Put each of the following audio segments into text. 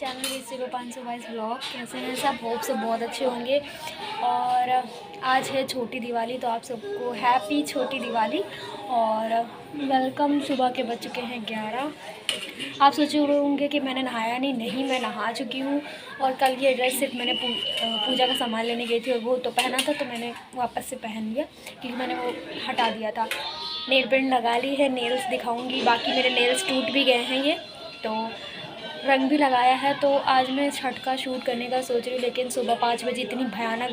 Channel 20522 blog. कैसे हैं सब? होप सब बहुत अच्छे होंगे। और आज है छोटी दिवाली, तो आप सबको हैप्पी छोटी दिवाली और वेलकम। सुबह के बज चुके हैं 11। आप सोचे होंगे कि मैंने नहाया नहीं, मैं नहा चुकी हूँ। और कल ये ड्रेस सिर्फ मैंने पूजा का सामान लेने गई थी और वो तो पहना था, तो मैंने वापस से पहन लिया क्योंकि मैंने वो हटा दिया था। नेल पेंट लगा ली है, नेल्स दिखाऊंगी। बाकी मेरे नेल्स टूट भी गए हैं, ये तो रंग भी लगाया है। तो आज मैं छठ का शूट करने का सोच रही हूँ, लेकिन सुबह 5 बजे इतनी भयानक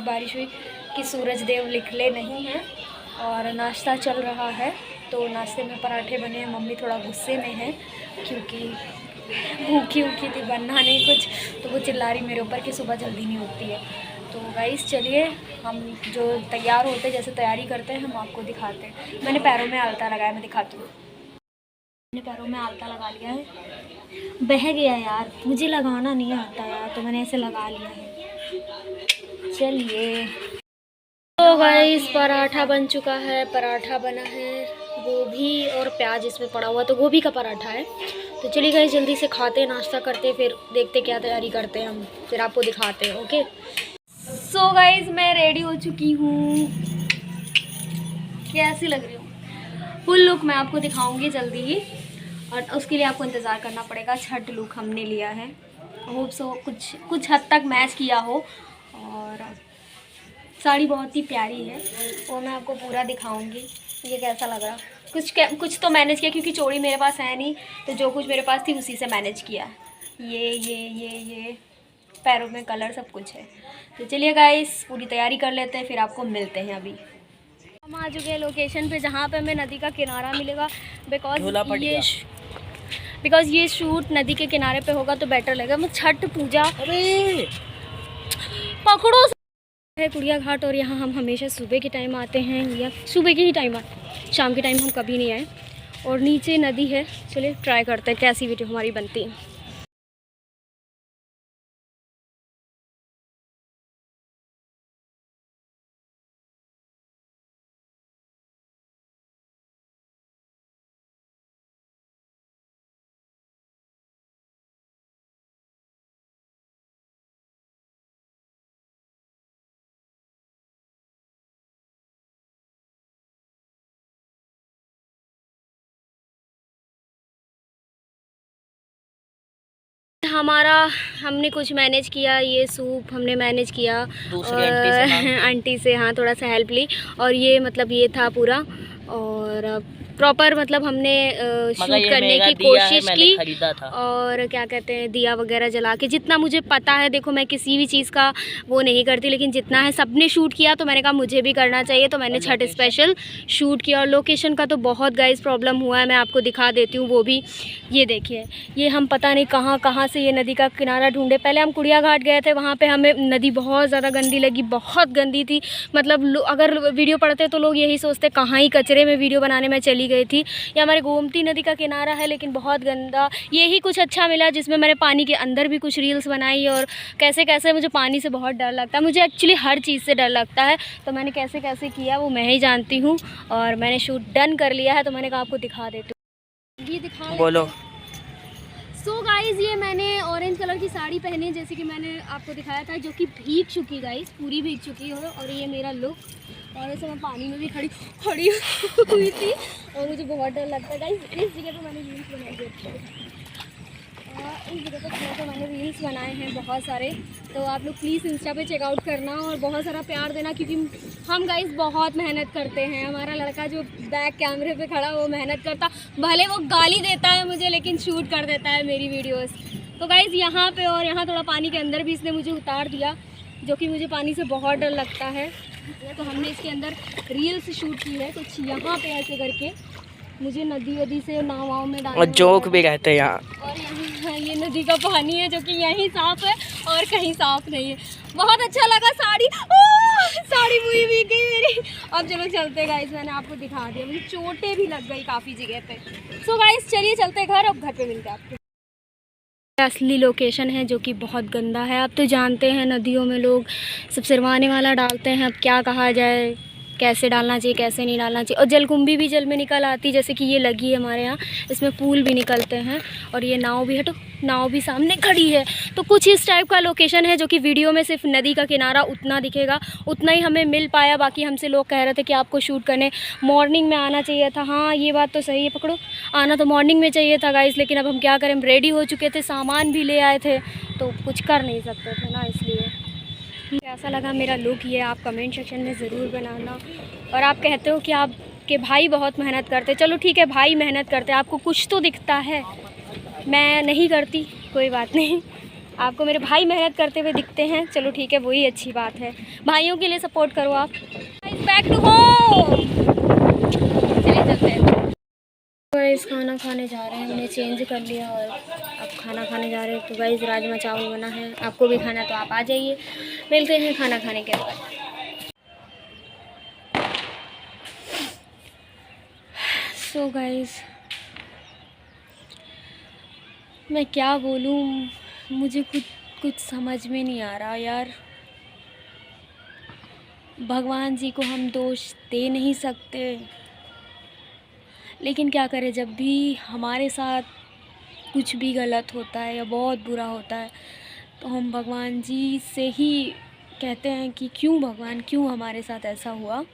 बारिश हुई कि सूरज देव निकले नहीं हैं। और नाश्ता चल रहा है, तो नाश्ते में पराठे बने हैं। मम्मी थोड़ा गुस्से में है क्योंकि भूखी थी, बनना नहीं कुछ, तो वो चिल्ला रही मेरे ऊपर कि सुबह जल्दी नहीं उठती है। तो गाइस चलिए, हम जो तैयार होते हैं, जैसे तैयारी करते हैं, हम आपको दिखाते हैं। मैंने पैरों में आलता लगाया, मैं दिखाती हूँ। मैंने पैरों में आलता लगा लिया है। बह गया यार, मुझे लगाना नहीं आता यार, तो मैंने ऐसे लगा लिया है। चलिए, तो गाइस पराठा बन चुका है। पराठा बना है, गोभी और प्याज इसमें पड़ा हुआ, तो गोभी का पराठा है। तो चलिए गाइस, जल्दी से खाते हैं, नाश्ता करते हैं, फिर देखते क्या तैयारी करते हैं हम, फिर आपको दिखाते हैं। ओके सो गाइस, मैं रेडी हो चुकी हूँ। कैसी लग रही हूँ? फुल लुक मैं आपको दिखाऊंगी जल्दी ही, और उसके लिए आपको इंतज़ार करना पड़ेगा। छठ लुक हमने लिया है, होप सो कुछ हद तक मैच किया हो। और साड़ी बहुत ही प्यारी है, वो मैं आपको पूरा दिखाऊंगी ये कैसा लग रहा। कुछ तो मैनेज किया क्योंकि चोड़ी मेरे पास है नहीं, तो जो कुछ मेरे पास थी उसी से मैनेज किया। ये पैरों में कलर सब कुछ है। तो चलिए गाइस, पूरी तैयारी कर लेते हैं, फिर आपको मिलते हैं। अभी हम आ चुके हैं लोकेशन पे, जहाँ पे हमें नदी का किनारा मिलेगा। बिकॉज ये शूट नदी के किनारे पे होगा तो बेटर लगेगा। मैं छठ पूजा पकड़ो है कुड़िया घाट, और यहाँ हम हमेशा सुबह के टाइम आते हैं, या सुबह के ही टाइम आते, शाम के टाइम हम कभी नहीं आए। और नीचे नदी है। चलिए ट्राई करते हैं कैसी वीडियो हमारी बनती है। हमारा हमने कुछ मैनेज किया, ये सूप हमने मैनेज किया आंटी से, हाँ थोड़ा सा हेल्प ली। और ये मतलब ये था पूरा, और प्रॉपर मतलब हमने शूट करने की कोशिश की। और क्या कहते हैं, दिया वगैरह जला के, जितना मुझे पता है। देखो मैं किसी भी चीज़ का वो नहीं करती, लेकिन जितना है सबने शूट किया, तो मैंने कहा मुझे भी करना चाहिए, तो मैंने छठ स्पेशल शूट किया। और लोकेशन का तो बहुत गाइस प्रॉब्लम हुआ है, मैं आपको दिखा देती हूँ वो भी। ये देखिए, ये हम पता नहीं कहाँ से ये नदी का किनारा ढूंढे। पहले हम कुड़िया घाट गए थे, वहाँ पे हमें नदी बहुत ज़्यादा गंदी लगी, बहुत गंदी थी। मतलब अगर वीडियो पढ़ते तो लोग यही सोचते कहाँ ही कचरे में वीडियो बनाने में चली गई थी। ये हमारे गोमती नदी का किनारा है, लेकिन बहुत गंदा। यही कुछ अच्छा मिला जिसमें मैंने पानी के अंदर भी कुछ रील्स बनाई। और कैसे मुझे पानी से बहुत डर लगता है, मुझे एक्चुअली हर चीज़ से डर लगता है, तो मैंने कैसे किया वो मैं ही जानती हूँ। और मैंने शूट डन कर लिया है, तो मैंने कहा आपको दिखा देती हूँ। ये दिखा बोलो। सो गाइज़, ये मैंने ऑरेंज कलर की साड़ी पहनी है, जैसे कि मैंने आपको दिखाया था, जो कि भीग चुकी गाइज़, पूरी भीग चुकी हो। और ये मेरा लुक, और ऐसे मैं पानी में भी खड़ी हुई थी, और मुझे बहुत डर लगता है गाइज़। इस जगह पे मैंने रील्स बनाई है, इस जगह पे मैंने रील्स बनाए हैं बहुत सारे। तो आप लोग प्लीज़ इंस्टा पे चेकआउट करना और बहुत सारा प्यार देना, क्योंकि हम गाइस बहुत मेहनत करते हैं। हमारा लड़का जो बैक कैमरे पे खड़ा, वो मेहनत करता, भले वो गाली देता है मुझे, लेकिन शूट कर देता है मेरी वीडियोस। तो गाइस यहाँ पे और यहाँ थोड़ा पानी के अंदर भी इसने मुझे उतार दिया, जो कि मुझे पानी से बहुत डर लगता है। तो हमने इसके अंदर रील्स शूट की है कुछ यहाँ पे, ऐसे करके मुझे नदी से नाव में डालना, और जोक भी कहते हैं यहाँ। और यहाँ ये नदी का पानी है, जो कि यहीं साफ़ है और कहीं साफ़ नहीं है। बहुत अच्छा लगा। साड़ी पूरी भीग गई मेरी। अब चलो चलते गाइस, मैंने आपको दिखा दिया, मुझे चोटें भी लग गई काफ़ी जगह पे। सो गाइस चलिए चलते घर, अब घर पे मिलते हैं आपको। असली लोकेशन है, जो कि बहुत गंदा है। आप तो जानते हैं नदियों में लोग सब सिरवाने वाला डालते हैं, अब क्या कहा जाए, कैसे डालना चाहिए कैसे नहीं डालना चाहिए। और जलकुंभी भी जल में निकल आती, जैसे कि ये लगी है हमारे यहाँ, इसमें फूल भी निकलते हैं। और ये नाव भी, हटो, नाव भी सामने खड़ी है। तो कुछ इस टाइप का लोकेशन है जो कि वीडियो में सिर्फ नदी का किनारा उतना दिखेगा, उतना ही हमें मिल पाया। बाकी हमसे लोग कह रहे थे कि आपको शूट करने मॉर्निंग में आना चाहिए था। हाँ, ये बात तो सही है, पकड़ो, आना तो मॉर्निंग में चाहिए था गाइस, लेकिन अब हम क्या करें, हम रेडी हो चुके थे, सामान भी ले आए थे, तो कुछ कर नहीं सकते थे ना, इसलिए। कैसा लगा मेरा लुक ये आप कमेंट सेक्शन में ज़रूर बनाना। और आप कहते हो कि आपके भाई बहुत मेहनत करते, चलो ठीक है, भाई मेहनत करते, आपको कुछ तो दिखता है, मैं नहीं करती, कोई बात नहीं, आपको मेरे भाई मेहनत करते हुए दिखते हैं, चलो ठीक है, वही अच्छी बात है। भाइयों के लिए सपोर्ट करो आप। बैक टू होम, चले चलते हैं। गाइस खाना खाने जा रहे हैं, हमने चेंज कर लिया और अब खाना खाने जा रहे हैं। तो गाइस राजमा चावल बना है, आपको भी खाना तो आप आ जाइए, मिलते हैं खाना खाने के बाद। सो गाइस मैं क्या बोलूँ, मुझे कुछ समझ में नहीं आ रहा यार। भगवान जी को हम दोष दे नहीं सकते, लेकिन क्या करें, जब भी हमारे साथ कुछ भी गलत होता है या बहुत बुरा होता है तो हम भगवान जी से ही कहते हैं कि क्यों भगवान, क्यों हमारे साथ ऐसा हुआ।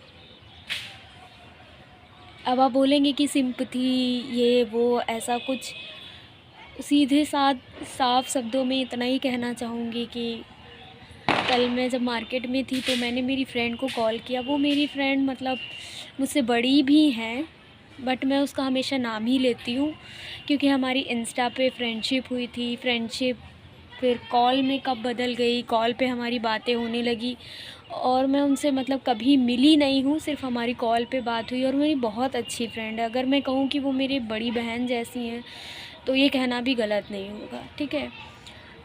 अब आप बोलेंगे कि सिंपैथी ये वो ऐसा कुछ, सीधे साफ शब्दों में इतना ही कहना चाहूँगी कि कल मैं जब मार्केट में थी तो मैंने मेरी फ्रेंड को कॉल किया। वो मेरी फ्रेंड मतलब मुझसे बड़ी भी हैं, बट मैं उसका हमेशा नाम ही लेती हूँ क्योंकि हमारी इंस्टा पे फ्रेंडशिप हुई थी। फ्रेंडशिप फिर कॉल में कब बदल गई, कॉल पे हमारी बातें होने लगी और मैं उनसे मतलब कभी मिली नहीं हूँ, सिर्फ हमारी कॉल पे बात हुई। और मेरी बहुत अच्छी फ्रेंड है, अगर मैं कहूँ कि वो मेरी बड़ी बहन जैसी हैं तो ये कहना भी गलत नहीं होगा, ठीक है।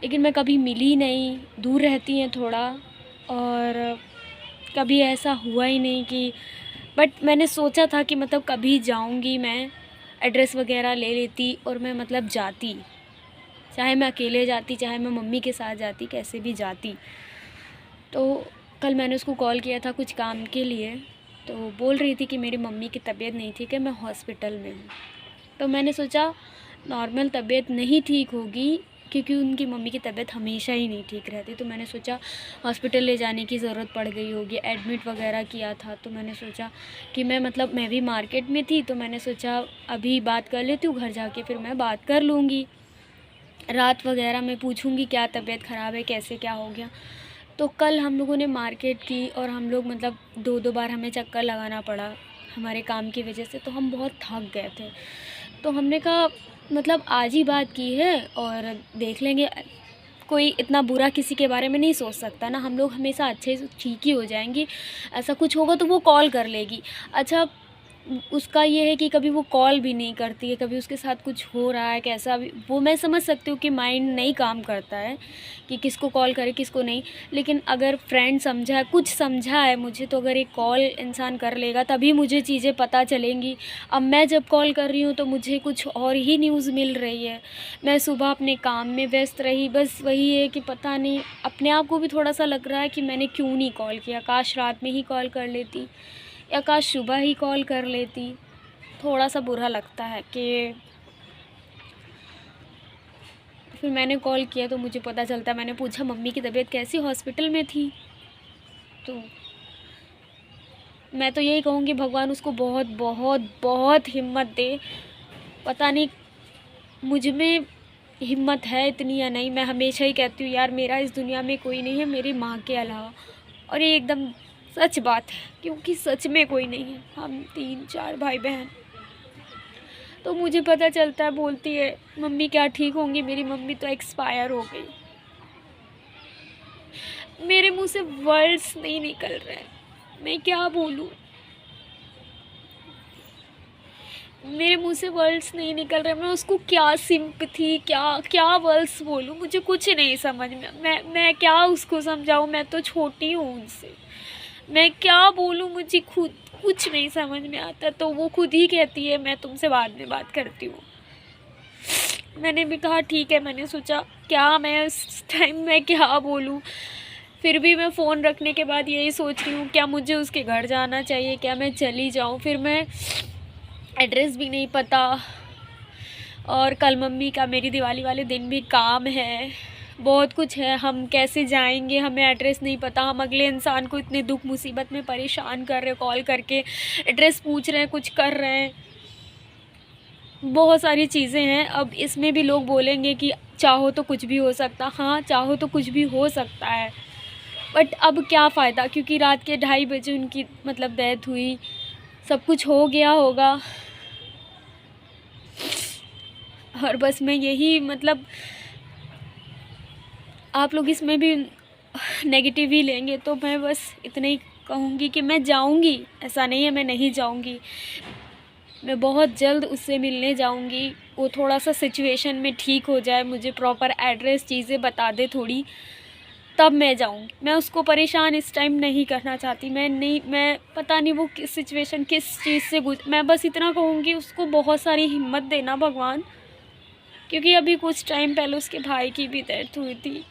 लेकिन मैं कभी मिली नहीं, दूर रहती हैं थोड़ा, और कभी ऐसा हुआ ही नहीं कि, बट मैंने सोचा था कि मतलब कभी जाऊंगी, मैं एड्रेस वगैरह ले लेती और मैं मतलब जाती, चाहे मैं अकेले जाती चाहे मैं मम्मी के साथ जाती, कैसे भी जाती। तो कल मैंने उसको कॉल किया था कुछ काम के लिए, तो बोल रही थी कि मेरी मम्मी की तबीयत नहीं ठीक है, मैं हॉस्पिटल में हूँ। तो मैंने सोचा नॉर्मल तबीयत नहीं ठीक होगी क्योंकि उनकी मम्मी की तबीयत हमेशा ही नहीं ठीक रहती, तो मैंने सोचा हॉस्पिटल ले जाने की ज़रूरत पड़ गई होगी, एडमिट वगैरह किया था। तो मैंने सोचा कि मैं भी मार्केट में थी, तो मैंने सोचा अभी बात कर लेती हूँ, घर जाके फिर मैं बात कर लूँगी, रात वगैरह में पूछूँगी क्या तबीयत ख़राब है, कैसे क्या हो गया। तो कल हम लोगों ने मार्केट की और हम लोग मतलब 2-2 बार हमें चक्कर लगाना पड़ा हमारे काम की वजह से, तो हम बहुत थक गए थे। तो हमने कहा मतलब आज ही बात की है और देख लेंगे, कोई इतना बुरा किसी के बारे में नहीं सोच सकता ना, हम लोग हमेशा अच्छे से ठीक ही हो जाएंगे। ऐसा कुछ होगा तो वो कॉल कर लेगी। अच्छा उसका ये है कि कभी वो कॉल भी नहीं करती है, कभी उसके साथ कुछ हो रहा है कैसा भी, वो मैं समझ सकती हूँ कि माइंड नहीं काम करता है कि किसको कॉल करे किसको नहीं। लेकिन अगर फ्रेंड समझा है, कुछ समझा है मुझे, तो अगर एक कॉल इंसान कर लेगा तभी मुझे चीज़ें पता चलेंगी। अब मैं जब कॉल कर रही हूँ तो मुझे कुछ और ही न्यूज़ मिल रही है। मैं सुबह अपने काम में व्यस्त रही, बस वही है कि पता नहीं, अपने आप को भी थोड़ा सा लग रहा है कि मैंने क्यों नहीं कॉल किया, काश रात में ही कॉल कर लेती या काश सुबह ही कॉल कर लेती। थोड़ा सा बुरा लगता है कि फिर मैंने कॉल किया तो मुझे पता चलता, मैंने पूछा मम्मी की तबीयत कैसी, हॉस्पिटल में थी। तो मैं तो यही कहूँगी भगवान उसको बहुत बहुत बहुत हिम्मत दे। पता नहीं मुझ में हिम्मत है इतनी या नहीं। मैं हमेशा ही कहती हूँ यार मेरा इस दुनिया में कोई नहीं है मेरी माँ के अलावा, और ये एकदम सच बात है क्योंकि सच में कोई नहीं है। हम 3-4 भाई बहन, तो मुझे पता चलता है, बोलती है मम्मी क्या ठीक होंगी, मेरी मम्मी तो एक्सपायर हो गई। मेरे मुंह से वर्ड्स नहीं निकल रहे, मैं क्या बोलूँ, मेरे मुंह से वर्ड्स नहीं निकल रहे। मैं उसको क्या सिंपैथी क्या वर्ड्स बोलूँ, मुझे कुछ नहीं समझ में। मैं क्या उसको समझाऊँ, मैं तो छोटी हूँ उनसे, मैं क्या बोलूँ, मुझे खुद कुछ नहीं समझ में आता। तो वो खुद ही कहती है मैं तुमसे बाद में बात करती हूँ। मैंने भी कहा ठीक है, मैंने सोचा क्या मैं इस टाइम में क्या बोलूँ। फिर भी मैं फ़ोन रखने के बाद यही सोच रही हूँ क्या मुझे उसके घर जाना चाहिए, क्या मैं चली जाऊँ। फिर मैं एड्रेस भी नहीं पता, और कल मम्मी का मेरी दिवाली वाले दिन भी काम है, बहुत कुछ है, हम कैसे जाएंगे, हमें एड्रेस नहीं पता। हम अगले इंसान को इतने दुख मुसीबत में परेशान कर रहे हैं, कॉल करके एड्रेस पूछ रहे हैं, कुछ कर रहे हैं, बहुत सारी चीज़ें हैं। अब इसमें भी लोग बोलेंगे कि चाहो तो कुछ भी हो सकता। हाँ, चाहो तो कुछ भी हो सकता है, बट अब क्या फ़ायदा, क्योंकि रात के 2:30 बजे उनकी मतलब डेथ हुई, सब कुछ हो गया होगा। और बस मैं यही मतलब आप लोग इसमें भी नेगेटिव ही लेंगे तो मैं बस इतना ही कहूँगी कि मैं जाऊँगी, ऐसा नहीं है मैं नहीं जाऊँगी, मैं बहुत जल्द उससे मिलने जाऊँगी। वो थोड़ा सा सिचुएशन में ठीक हो जाए, मुझे प्रॉपर एड्रेस चीज़ें बता दे थोड़ी, तब मैं जाऊँगी। मैं उसको परेशान इस टाइम नहीं करना चाहती। मैं पता नहीं वो किस सिचुएशन किस चीज़ से मैं बस इतना कहूँगी उसको बहुत सारी हिम्मत देना भगवान, क्योंकि अभी कुछ टाइम पहले उसके भाई की भी डेथ हुई थी।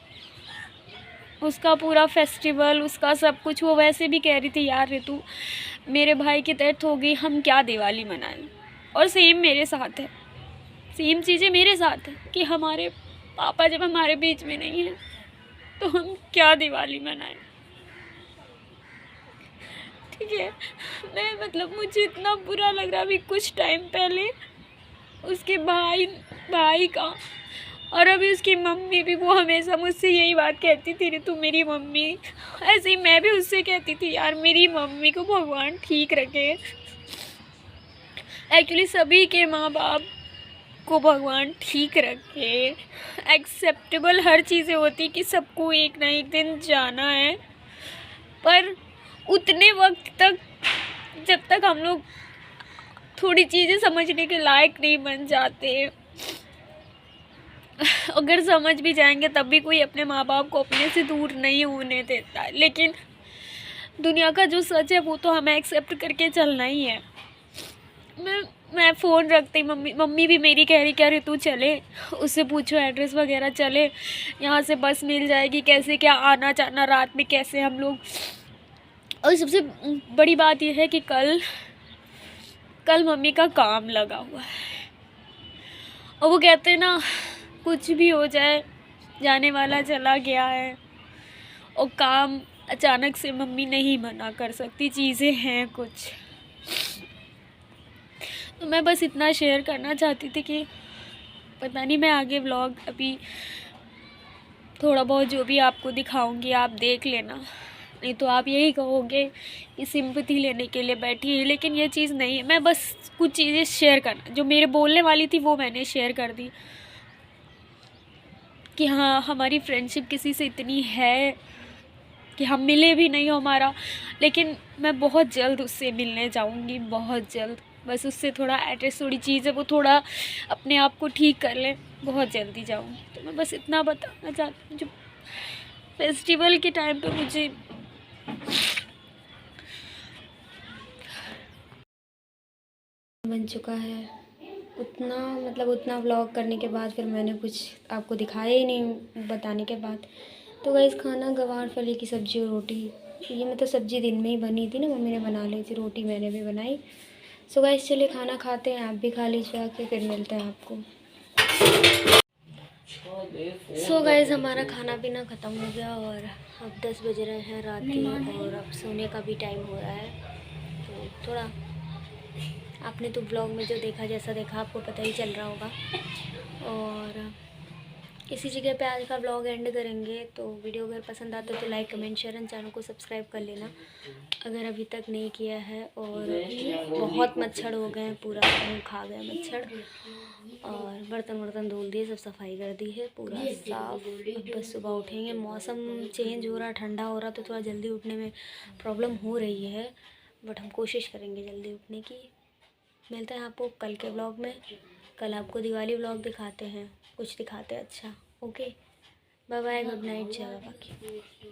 उसका पूरा फेस्टिवल, उसका सब कुछ, वो वैसे भी कह रही थी यार ऋतु मेरे भाई की डेथ हो गई, हम क्या दिवाली मनाएं। और सेम मेरे साथ है, सेम चीज़ें मेरे साथ है कि हमारे पापा जब हमारे बीच में नहीं है तो हम क्या दिवाली मनाएं। ठीक है, मैं मतलब मुझे इतना बुरा लग रहा अभी कुछ टाइम पहले उसके भाई का, और अभी उसकी मम्मी भी, वो हमेशा मुझसे यही बात कहती थी ऋतु मेरी मम्मी, ऐसे ही मैं भी उससे कहती थी यार मेरी मम्मी को भगवान ठीक रखे। एक्चुअली सभी के माँ बाप को भगवान ठीक रखे। एक्सेप्टेबल हर चीज़ें होती कि सबको एक ना एक दिन जाना है, पर उतने वक्त तक जब तक हम लोग थोड़ी चीज़ें समझने के लायक नहीं बन जाते, अगर समझ भी जाएंगे तब भी कोई अपने माँ बाप को अपने से दूर नहीं होने देता। लेकिन दुनिया का जो सच है वो तो हमें एक्सेप्ट करके चलना ही है। मैं फ़ोन रखती, मम्मी भी मेरी कह रही क्या ऋतु चले, उससे पूछो एड्रेस वगैरह, चले यहाँ से बस मिल जाएगी, कैसे क्या आना जाना रात में कैसे हम लोग। और सबसे बड़ी बात यह है कि कल मम्मी का काम लगा हुआ है, और वो कहते हैं ना कुछ भी हो जाए जाने वाला चला गया है, और काम अचानक से मम्मी नहीं मना कर सकती, चीज़ें हैं कुछ। तो मैं बस इतना शेयर करना चाहती थी कि पता नहीं मैं आगे व्लॉग अभी थोड़ा बहुत जो भी आपको दिखाऊंगी आप देख लेना, नहीं तो आप यही कहोगे कि सिंपैथी लेने के लिए बैठी है, लेकिन ये चीज़ नहीं है। मैं बस कुछ चीज़ें शेयर करना जो मेरे बोलने वाली थी वो मैंने शेयर कर दी कि हाँ हमारी फ्रेंडशिप किसी से इतनी है कि हम मिले भी नहीं हो हमारा, लेकिन मैं बहुत जल्द उससे मिलने जाऊंगी, बहुत जल्द। बस उससे थोड़ा एड्रेस थोड़ी चीज़ है वो थोड़ा अपने आप को ठीक कर ले, बहुत जल्दी जाऊंगी। तो मैं बस इतना बताना चाहती हूँ, जो फेस्टिवल के टाइम पे मुझे बन चुका है उतना व्लॉग करने के बाद फिर मैंने कुछ आपको दिखाया ही नहीं बताने के बाद। तो गाइस खाना गवार फली की सब्ज़ी और रोटी, ये मतलब सब्ज़ी दिन में ही बनी थी ना, मम्मी ने बना ली थी, रोटी मैंने भी बनाई। सो गाइस चलिए खाना खाते हैं, आप भी खा लीजिए आके, फिर मिलते हैं आपको। सो गाइस हमारा खाना पीना ख़त्म हो गया और अब 10 बज रहे हैं रात के, और अब सोने का भी टाइम हो रहा है। तो थोड़ा आपने तो ब्लॉग में जो देखा जैसा देखा आपको पता ही चल रहा होगा, और इसी जगह पे आज का ब्लॉग एंड करेंगे। तो वीडियो अगर पसंद आता है तो like comment share and channel को सब्सक्राइब कर लेना अगर अभी तक नहीं किया है। और बहुत मच्छर हो गए हैं, पूरा मुँह खा गया मच्छर, और बर्तन धुल दिए, सब सफाई कर दी है पूरा साफ। अब बस सुबह उठेंगे, मौसम चेंज हो रहा, ठंडा हो रहा, तो थोड़ा जल्दी उठने में प्रॉब्लम हो रही है, बट हम कोशिश करेंगे जल्दी उठने की। मिलते हैं आपको कल के व्लॉग में। कल आपको दिवाली व्लॉग दिखाते हैं, कुछ दिखाते हैं अच्छा। Okay, bye bye, good night, जय बाबा की।